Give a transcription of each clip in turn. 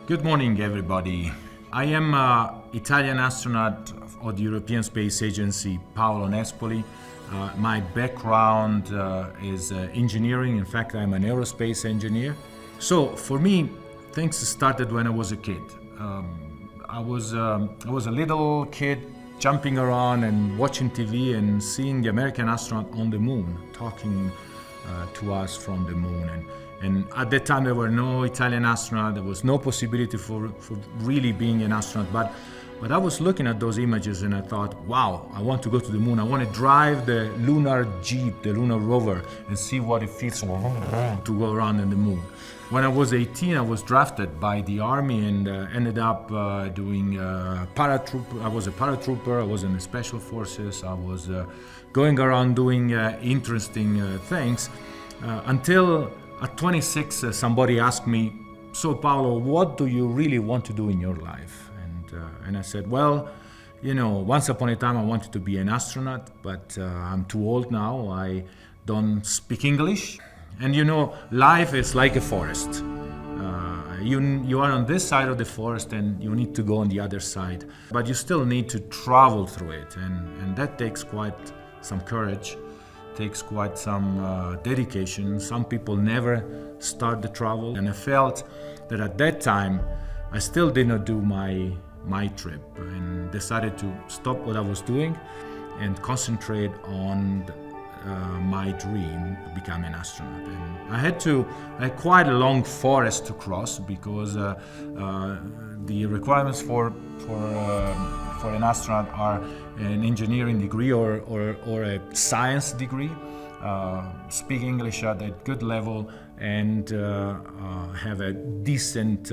Good morning, everybody. I am an Italian astronaut of the European Space Agency, Paolo Nespoli. My background is engineering. In fact, I'm an aerospace engineer. So for me, things started when I was a kid. I was a little kid jumping around and watching TV and seeing the American astronaut on the moon, talking to us from the moon. And at that time, there were no Italian astronauts. There was no possibility for really being an astronaut. But I was looking at those images and I thought, wow, I want to go to the moon. I want to drive the lunar jeep, the lunar rover, and see what it feels like to go around in the moon. When I was 18, I was drafted by the Army and ended up doing paratrooper. I was a paratrooper. I was in the Special Forces. I was going around doing interesting things until at 26, somebody asked me, "So Paolo, what do you really want to do in your life?" And I said, well, you know, once upon a time I wanted to be an astronaut, but I'm too old now. I don't speak English. And you know, life is like a forest. You are on this side of the forest and you need to go on the other side, but you still need to travel through it. And that takes quite some courage. Takes quite some dedication. Some people never start the travel, and I felt that at that time I still did not do my trip and decided to stop what I was doing and concentrate on my dream to become an astronaut. And I had quite a long forest to cross because the requirements for an astronaut are an engineering degree or a science degree, speak English at a good level, and have a decent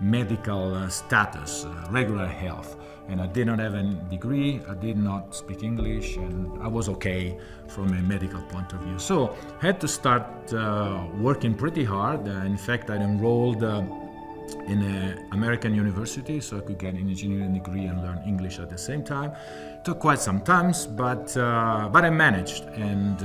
medical status, regular health. And I did not have a degree, I did not speak English, and I was okay from a medical point of view. So I had to start working pretty hard. In fact, I enrolled in an American university so I could get an engineering degree and learn English at the same time. It took quite some time, but I managed, and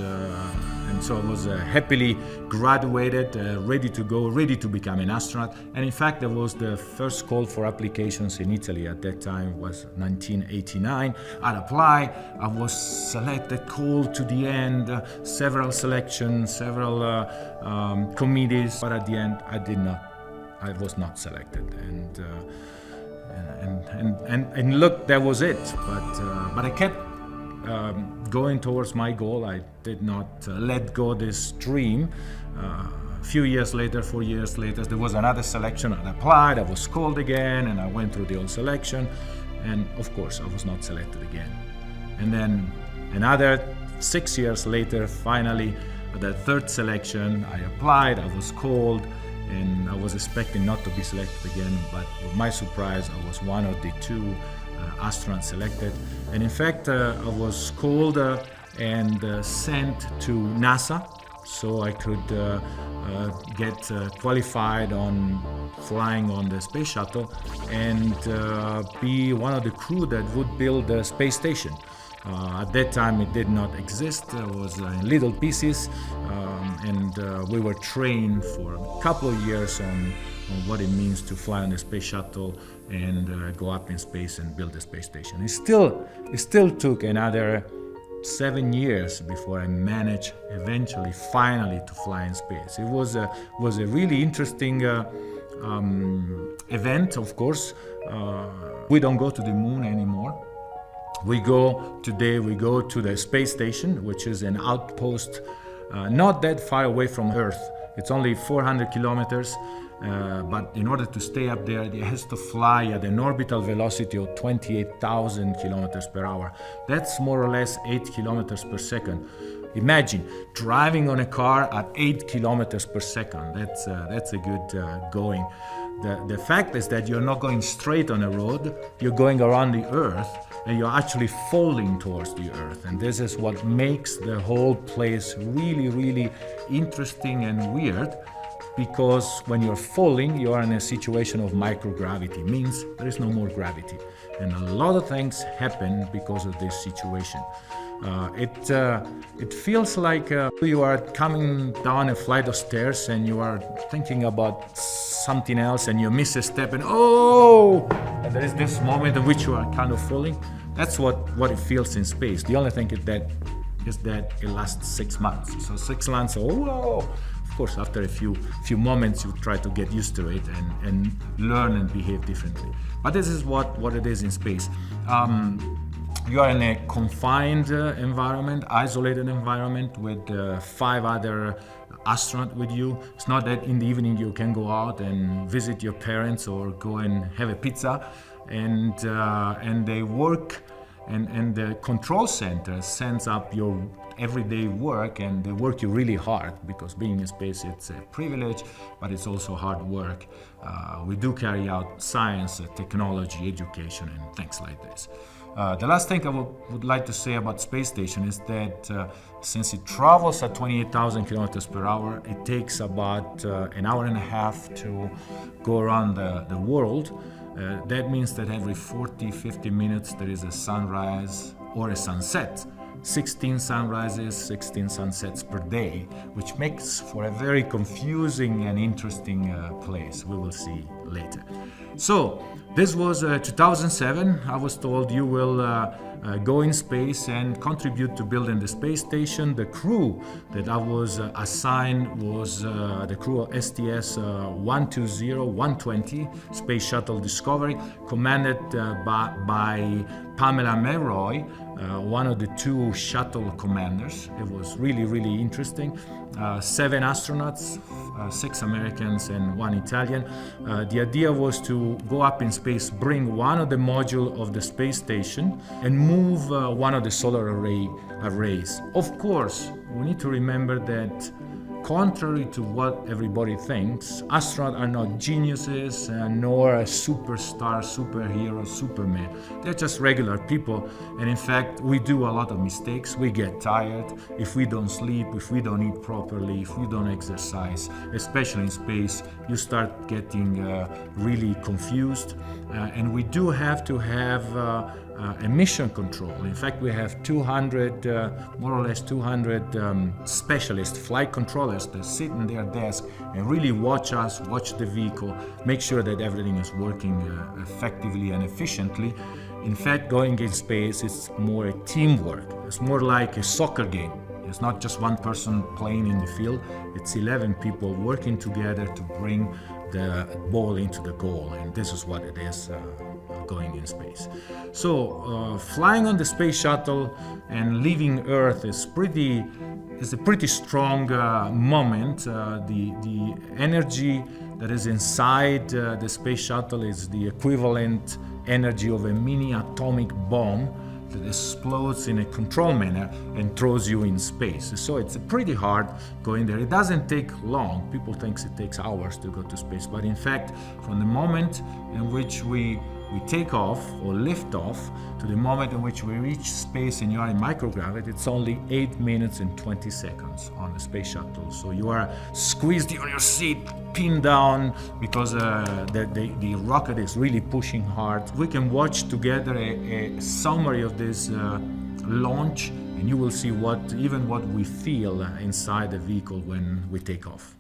so I was happily graduated, ready to go, ready to become an astronaut. And in fact, there was the first call for applications in Italy at that time. Was 1989. I'd apply, I was selected, called to the end, several selections, several committees, but at the end I was not selected, and look, that was it. But I kept going towards my goal. I did not let go this dream. A few years later, 4 years later, there was another selection. I applied, I was called again, and I went through the whole selection, and of course I was not selected again. And then another 6 years later, finally, at the third selection, I applied, I was called, and I was expecting not to be selected again, but to my surprise, I was one of the two astronauts selected. And in fact, I was called and sent to NASA so I could get qualified on flying on the space shuttle and be one of the crew that would build the space station. At that time it did not exist, it was in little pieces, and we were trained for a couple of years on what it means to fly on the space shuttle and go up in space and build a space station. It still took another 7 years before I managed eventually, finally, to fly in space. It was a really interesting event, of course. We don't go to the moon anymore. We go to the space station, which is an outpost not that far away from Earth. It's only 400 kilometers, but in order to stay up there, it has to fly at an orbital velocity of 28,000 kilometers per hour. That's more or less 8 kilometers per second. Imagine driving on a car at 8 kilometers per second. That's a good going. The fact is that you're not going straight on a road, you're going around the Earth, and you're actually falling towards the Earth. And this is what makes the whole place really, really interesting and weird, because when you're falling, you are in a situation of microgravity, means there is no more gravity. And a lot of things happen because of this situation. It feels like you are coming down a flight of stairs and you are thinking about something else and you miss a step and and there is this moment in which you are kind of falling. That's what it feels in space. The only thing is that it lasts 6 months. So 6 months, of course, after a few moments, you try to get used to it and learn and behave differently. But this is what it is in space. You are in a confined environment, isolated environment with 5 other astronauts with you. It's not that in the evening you can go out and visit your parents or go and have a pizza, and they work, and the control center sends up your everyday work, and they work you really hard, because being in space, it's a privilege, but it's also hard work. We do carry out science, technology, education, and things like this. The last thing I would like to say about space station is that since it travels at 28,000 kilometers per hour, it takes about an hour and a half to go around the world. That means that every 40-50 minutes there is a sunrise or a sunset. 16 sunrises, 16 sunsets per day, which makes for a very confusing and interesting place. We will see later. So this was 2007. I was told you will go in space and contribute to building the space station. The crew that I was assigned was the crew of STS-120, Space Shuttle Discovery, commanded by Pamela Melroy, one of the 2 shuttle commanders. It was really, really interesting. 7 astronauts, 6 Americans and 1 Italian. The idea was to go up in space, bring one of the modules of the space station and move one of the solar arrays. Of course, we need to remember that contrary to what everybody thinks, astronauts are not geniuses nor a superstar, superhero, superman. They're just regular people, and in fact, we do a lot of mistakes. We get tired if we don't sleep, if we don't eat properly, if we don't exercise. Especially in space, you start getting really confused, and we do have to have emission control. In fact, we have 200, more or less 200 specialist flight controllers that sit in their desk and really watch us, watch the vehicle, make sure that everything is working effectively and efficiently. In fact, going in space is more a teamwork. It's more like a soccer game. It's not just one person playing in the field. It's 11 people working together to bring the ball into the goal, and this is what it is going in space. So flying on the space shuttle and leaving Earth is a pretty strong moment. The energy that is inside the space shuttle is the equivalent energy of a mini atomic bomb that explodes in a controlled manner and throws you in space. So it's pretty hard going there. It doesn't take long. People think it takes hours to go to space, but in fact, from the moment in which we take off or lift off to the moment in which we reach space and you are in microgravity, it's only 8 minutes and 20 seconds on the space shuttle. So you are squeezed on your seat, pinned down, because the rocket is really pushing hard. We can watch together a summary of this launch, and you will see what we feel inside the vehicle when we take off.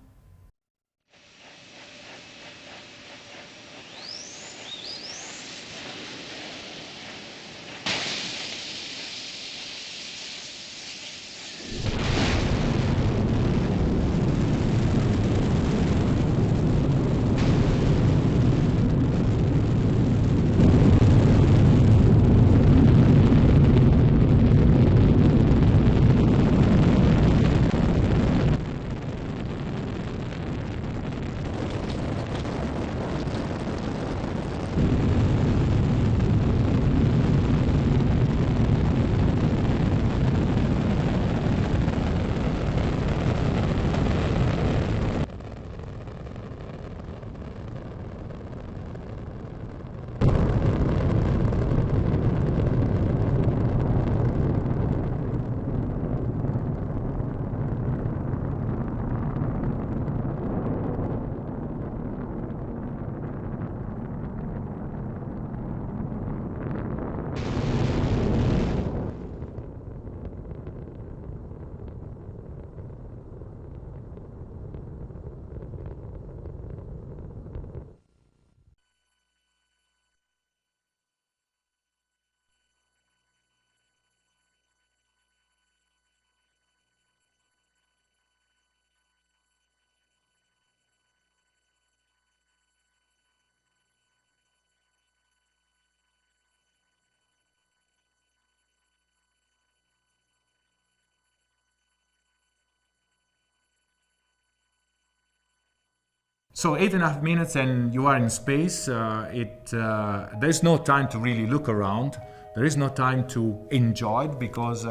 So 8.5 minutes and you are in space. There's no time to really look around. There is no time to enjoy it because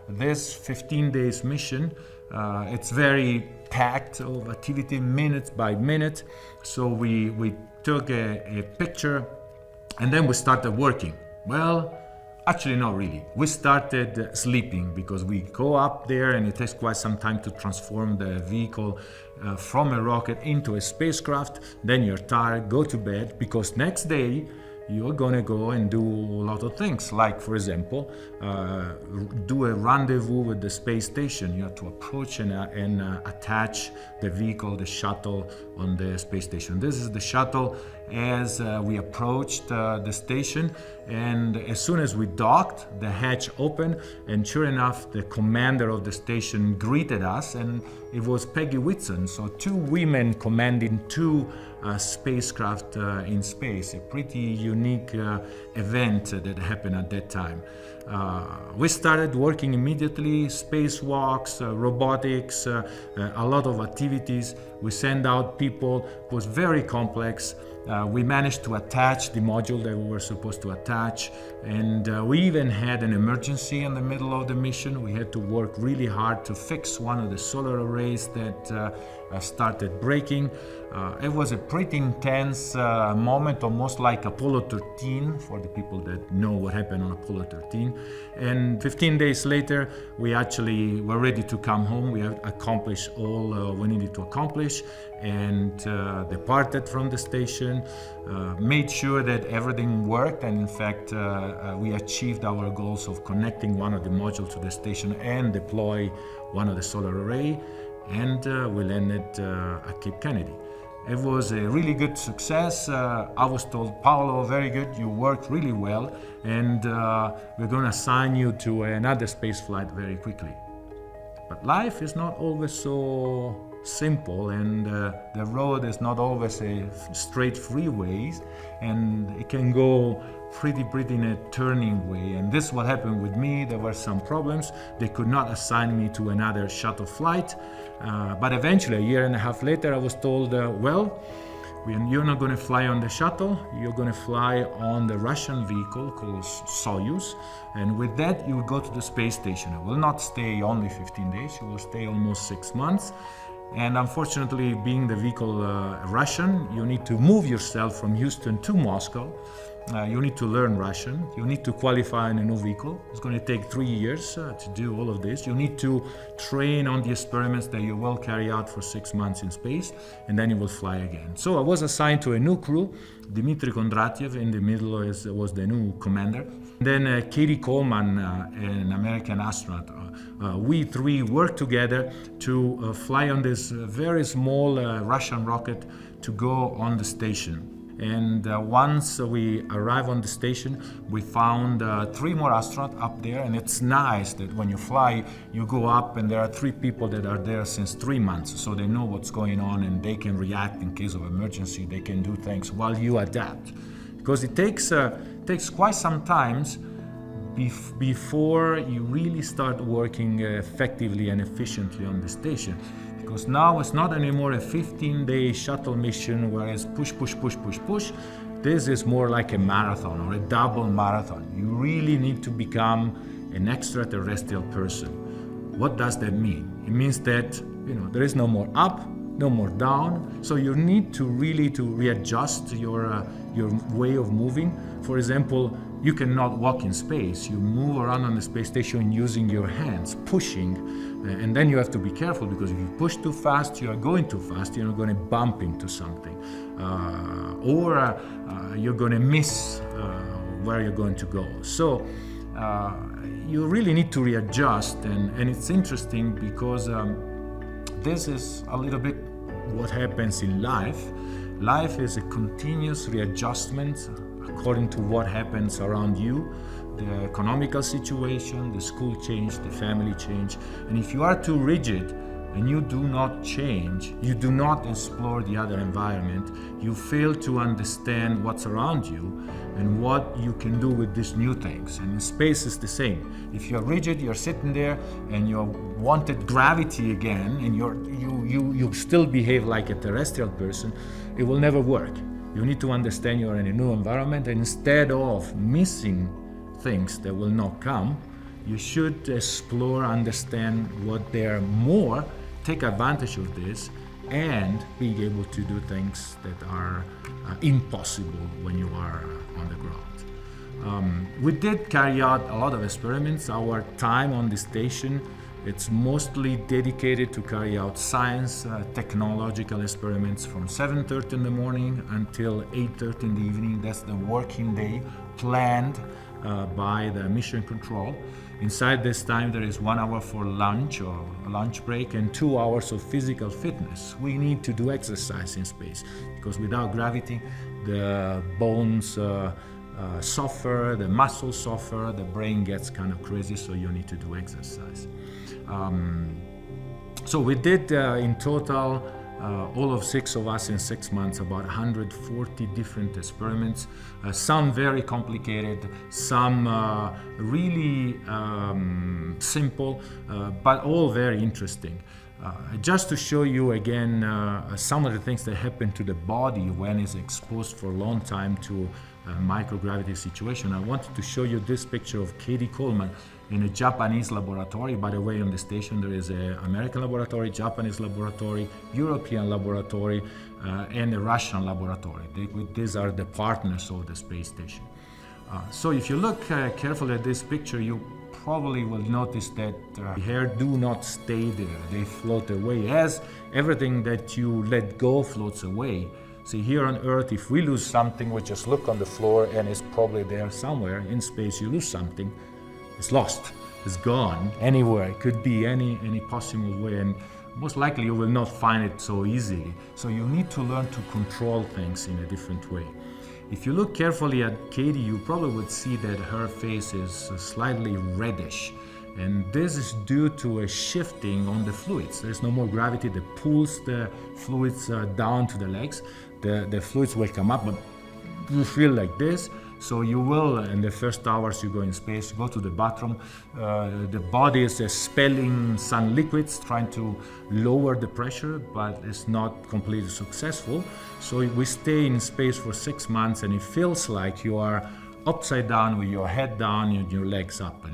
this 15 days mission, it's very packed of activity minute by minute. So we took a picture and then we started working. Well, actually not really. We started sleeping because we go up there and it takes quite some time to transform the vehicle from a rocket into a spacecraft. Then you're tired, go to bed, because next day you're gonna go and do a lot of things, like for example, do a rendezvous with the space station. You have to approach and attach the vehicle, the shuttle, on the space station. This is the shuttle as we approached the station, and as soon as we docked, the hatch opened, and sure enough, the commander of the station greeted us, and it was Peggy Whitson. So 2 women commanding 2 spacecraft in space, a pretty unique event that happened at that time. We started working immediately, spacewalks, robotics, a lot of activities. We sent out people. It was very complex. We managed to attach the module that we were supposed to attach, and we even had an emergency in the middle of the mission. We had to work really hard to fix one of the solar arrays that started breaking. It was a pretty intense moment, almost like Apollo 13, for the people that know what happened on Apollo 13. And 15 days later, we actually were ready to come home. We had accomplished all we needed to accomplish, and departed from the station, made sure that everything worked, and in fact, we achieved our goals of connecting one of the modules to the station and deploy one of the solar array, and we landed at Cape Kennedy. It was a really good success. I was told, Paolo, very good, you worked really well, and we're going to assign you to another space flight very quickly. But life is not always so simple, and the road is not always a straight freeways, and it can go pretty in a turning way. And this is what happened with me. There were some problems. They could not assign me to another shuttle flight, but eventually, a year and a half later, I was told, well, you're not going to fly on the shuttle, you're going to fly on the Russian vehicle called Soyuz, and with that you will go to the space station. It will not stay only 15 days, you will stay almost 6 months. And unfortunately, being the vehicle Russian, you need to move yourself from Houston to Moscow. You need to learn Russian. You need to qualify in a new vehicle. It's going to take 3 years to do all of this. You need to train on the experiments that you will carry out for 6 months in space, and then you will fly again. So I was assigned to a new crew. Dmitry Kondratyev in the middle was the new commander. Then Katie Coleman, an American astronaut. We 3 worked together to fly on this very small Russian rocket to go on the station. And once we arrived on the station, we found 3 more astronauts up there, and it's nice that when you fly, you go up and there are 3 people that are there since 3 months, so they know what's going on and they can react in case of emergency. They can do things while you adapt, because it takes quite some time before you really start working effectively and efficiently on the station. Because now it's not anymore a 15-day shuttle mission where it's push. This is more like a marathon or a double marathon. You really need to become an extraterrestrial person. What does that mean? It means that there is no more up, no more down. So you need to really readjust your way of moving. For example, you cannot walk in space. You move around on the space station using your hands, pushing, and then you have to be careful, because if you push too fast, you are going too fast, you're going to bump into something, or you're going to miss where you're going to go. So you really need to readjust, and it's interesting because this is a little bit what happens in life. Life is a continuous readjustment according to what happens around you, the economical situation, the school change, the family change. And if you are too rigid and you do not change, you do not explore the other environment, you fail to understand what's around you and what you can do with these new things. And in space is the same. If you're rigid, you're sitting there and you wanted gravity again, and you you still behave like a terrestrial person, it will never work. You need to understand you're in a new environment, and instead of missing things that will not come, you should explore, understand what there are more, take advantage of this, and being able to do things that are impossible when you are on the ground. We did carry out a lot of experiments. Our time on the station, it's mostly dedicated to carry out science, technological experiments from 7:30 in the morning until 8:30 in the evening. That's the working day planned by the mission control. Inside this time there is 1 hour for lunch or a lunch break and 2 hours of physical fitness. We need to do exercise in space because without gravity the bones suffer, the muscles suffer, the brain gets kind of crazy, so you need to do exercise. So we did in total, all of 6 of us in 6 months, about 140 different experiments, some very complicated, some really simple, but all very interesting. Just to show you again some of the things that happen to the body when it's exposed for a long time to microgravity situation. I wanted to show you this picture of Katie Coleman in a Japanese laboratory. By the way, on the station there is an American laboratory, Japanese laboratory, European laboratory, and a Russian laboratory. These are the partners of the space station. So if you look carefully at this picture, you probably will notice that hair do not stay there. They float away, as everything that you let go floats away. See, here on Earth, if we lose something, we just look on the floor and it's probably there somewhere. In space, you lose something, it's lost, it's gone, anywhere. It could be any possible way, and most likely you will not find it so easily. So you need to learn to control things in a different way. If you look carefully at Katie, you probably would see that her face is slightly reddish. And this is due to a shifting on the fluids. There's no more gravity that pulls the fluids down to the legs. The fluids will come up, but you feel like this. So you will, in the first hours you go in space, go to the bathroom. The body is expelling some liquids, trying to lower the pressure, but it's not completely successful. So we stay in space for 6 months, and it feels like you are upside down with your head down and your legs up.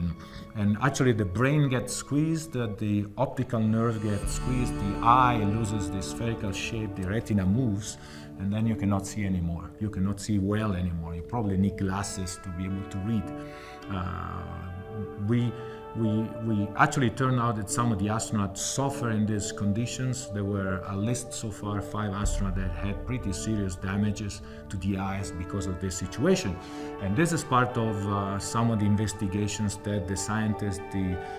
And actually the brain gets squeezed, the optical nerve gets squeezed, the eye loses the spherical shape, the retina moves, and then you cannot see anymore. You cannot see well anymore. You probably need glasses to be able to read. We actually turned out that some of the astronauts suffer in these conditions. There were at least so far 5 astronauts that had pretty serious damages to the eyes because of this situation. And this is part of some of the investigations that the scientists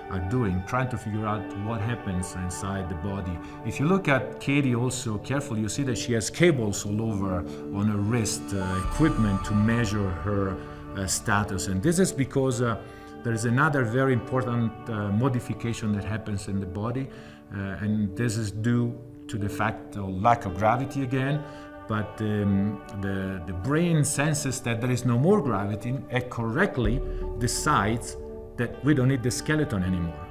are doing, trying to figure out what happens inside the body. If you look at Katie also carefully, you see that she has cables all over on her wrist, equipment to measure her status. And this is because there is another very important modification that happens in the body, and this is due to the fact of lack of gravity again. But the brain senses that there is no more gravity and correctly decides that we don't need the skeleton anymore.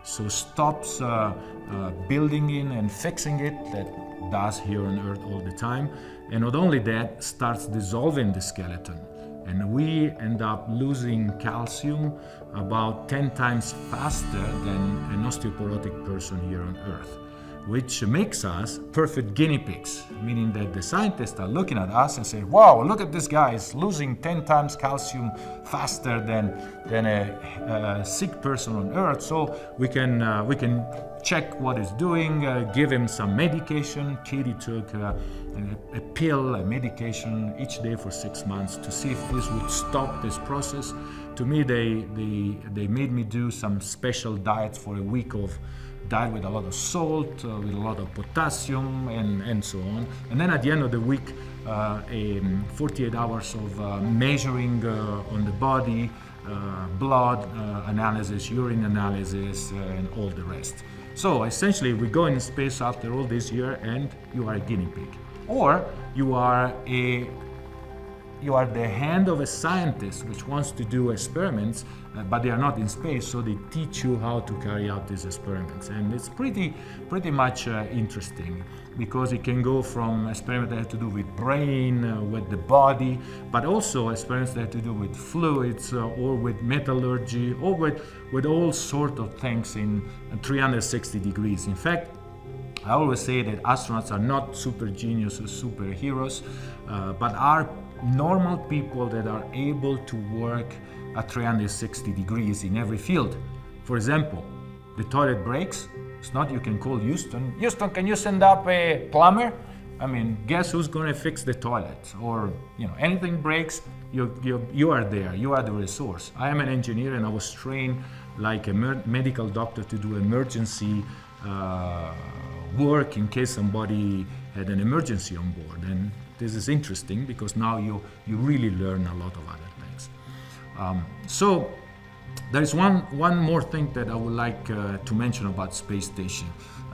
So stops building in and fixing it, that does here on Earth all the time. And not only that, starts dissolving the skeleton. And we end up losing calcium about 10 times faster than an osteoporotic person here on Earth, which makes us perfect guinea pigs, meaning that the scientists are looking at us and say, wow, look at this guy, is losing 10 times calcium faster than a sick person on Earth. So we can check what he's doing, give him some medication. Katie took a pill, a medication each day for 6 months to see if this would stop this process. To me, they made me do some special diets for a week of diet with a lot of salt, with a lot of potassium, and so on. And then at the end of the week, 48 hours of measuring on the body, blood analysis, urine analysis, and all the rest. So essentially, we go in space after all this year, and you are a guinea pig. Or you are a you are the hand of a scientist which wants to do experiments, but they are not in space, so they teach you how to carry out these experiments. And it's pretty much interesting, because it can go from experiments that have to do with brain, with the body, but also experiments that have to do with fluids, or with metallurgy, or with all sorts of things in 360 degrees. In fact, I always say that astronauts are not super geniuses, superheroes, but are normal people that are able to work at 360 degrees in every field. For example, the toilet breaks. It's not you can call Houston. Houston, can you send up a plumber? I mean, guess who's going to fix the toilet? Or, anything breaks, you are there. You are the resource. I am an engineer, and I was trained like a medical doctor to do emergency work in case somebody had an emergency on board. And this is interesting, because now you really learn a lot of other things. So there is one more thing that I would like to mention about Space Station.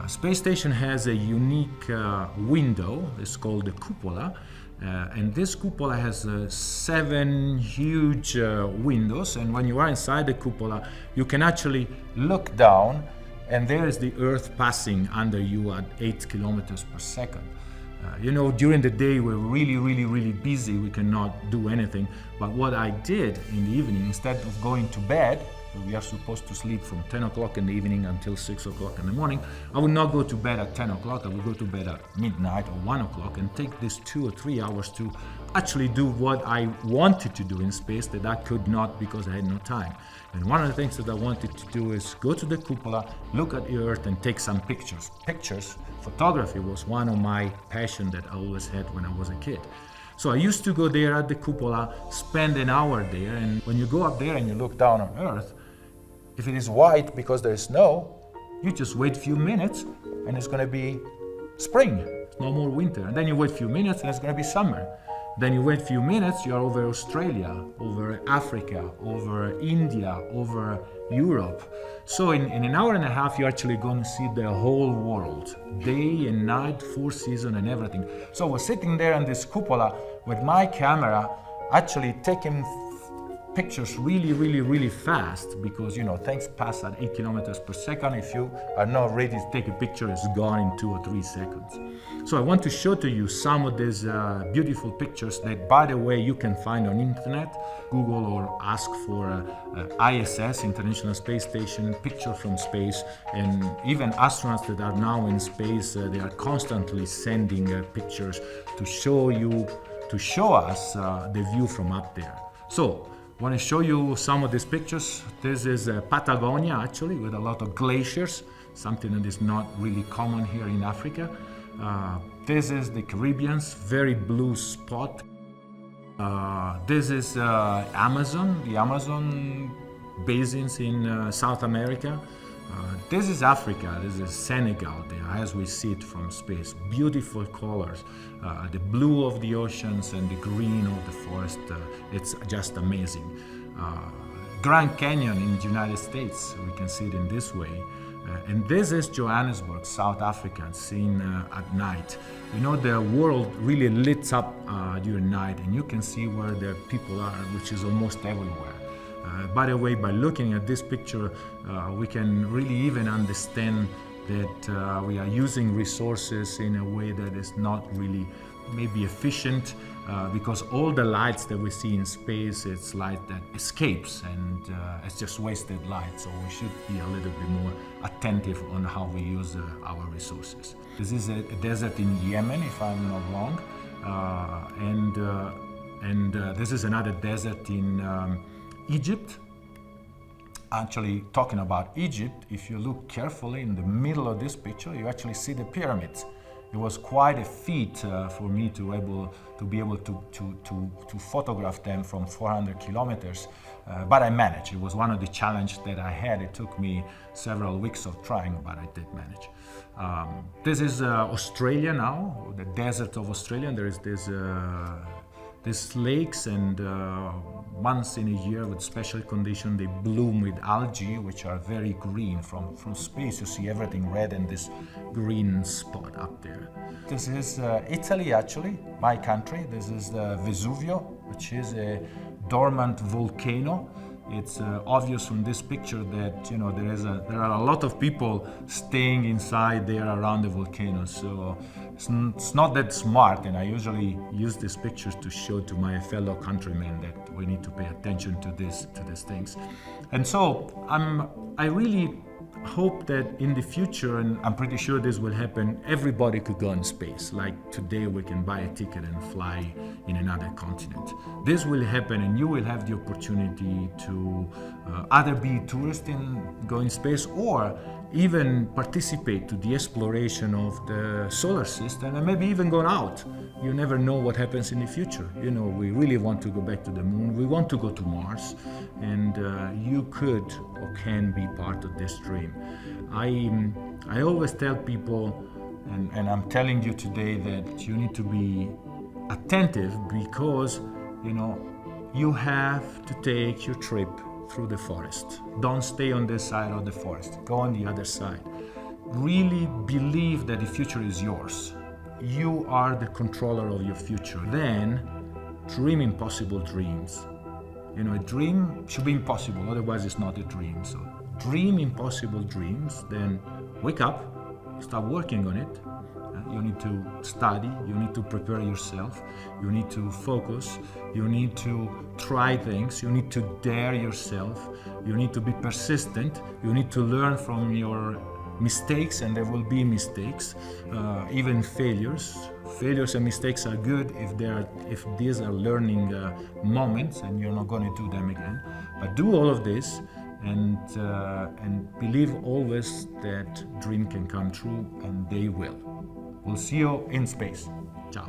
Space Station has a unique window. It's called the cupola. And this cupola has 7 huge windows. And when you are inside the cupola, you can actually look down, and there is the Earth passing under you at 8 kilometers per second. During the day we're really busy, we cannot do anything. But what I did in the evening, instead of going to bed, we are supposed to sleep from 10 o'clock in the evening until 6 o'clock in the morning, I would not go to bed at 10 o'clock, I would go to bed at midnight or 1 o'clock and take these 2 or 3 hours to actually do what I wanted to do in space that I could not because I had no time. And one of the things that I wanted to do is go to the cupola, look at the Earth, and take some pictures. Photography was one of my passions that I always had when I was a kid. So I used to go there at the cupola, spend an hour there, and when you go up there and you look down on Earth, if it is white because there is snow, you just wait a few minutes and it's going to be spring. It's no more winter. And then you wait a few minutes and it's going to be summer. Then you wait a few minutes, you are over Australia, over Africa, over India, over Europe. So in an hour and a half, you're actually going to see the whole world, day and night, 4 seasons and everything. So I was sitting there on this cupola with my camera, actually taking pictures really fast, because things pass at 8 kilometers per second. If you are not ready to take a picture, it's gone in 2 or 3 seconds. So I want to show to you some of these beautiful pictures that, by the way, you can find on internet. Google or ask for ISS, International Space Station, picture from space. And even astronauts that are now in space, they are constantly sending pictures to show us the view from up there. So I want to show you some of these pictures. This is Patagonia, actually, with a lot of glaciers, something that is not really common here in Africa. This is the Caribbean's very blue spot. This is Amazon, the Amazon basins in South America. This is Africa, this is Senegal there, as we see it from space. Beautiful colors, the blue of the oceans and the green of the forest, it's just amazing. Grand Canyon in the United States, we can see it in this way. And this is Johannesburg, South Africa, seen at night. The world really lit up during night, and you can see where the people are, which is almost everywhere. By the way, by looking at this picture, we can really even understand that we are using resources in a way that is not really maybe efficient, because all the lights that we see in space, it's light that escapes, and it's just wasted light. So we should be a little bit more attentive on how we use our resources. This is a desert in Yemen, if I'm not wrong, and this is another desert in Egypt. Actually, talking about Egypt, if you look carefully in the middle of this picture, you actually see the pyramids. It was quite a feat for me to be able to photograph them from 400 kilometers, but I managed. It was one of the challenges that I had. It took me several weeks of trying, but I did manage. This is Australia now, the desert of Australia. There is this These lakes, and once in a year with special condition, they bloom with algae, which are very green. From space, you see everything red and this green spot up there. This is Italy, actually, my country. This is the Vesuvio, which is a dormant volcano. It's obvious from this picture that there are a lot of people staying inside there around the volcano. So it's not that smart, and I usually use these pictures to show to my fellow countrymen that we need to pay attention to these things. And so I really hope that in the future, and I'm pretty sure this will happen, everybody could go in space. Like today we can buy a ticket and fly in another continent. This will happen, and you will have the opportunity to either be a tourist and go in space, or even participate to the exploration of the solar system, and maybe even go out. You never know what happens in the future. We really want to go back to the moon. We want to go to Mars, and you could or can be part of this dream. I always tell people, and I'm telling you today, that you need to be attentive, because you have to take your trip through the forest. Don't stay on this side of the forest. Go on the other side. Really believe that the future is yours. You are the controller of your future. Then dream impossible dreams. A dream should be impossible, otherwise it's not a dream. So dream impossible dreams, then wake up, start working on it. You need to study, you need to prepare yourself, you need to focus, you need to try things, you need to dare yourself, you need to be persistent, you need to learn from your mistakes, and there will be mistakes, even failures. Failures and mistakes are good if these are learning moments, and you're not going to do them again. But do all of this, and believe always that dream can come true, and they will. We'll see you in space. Ciao.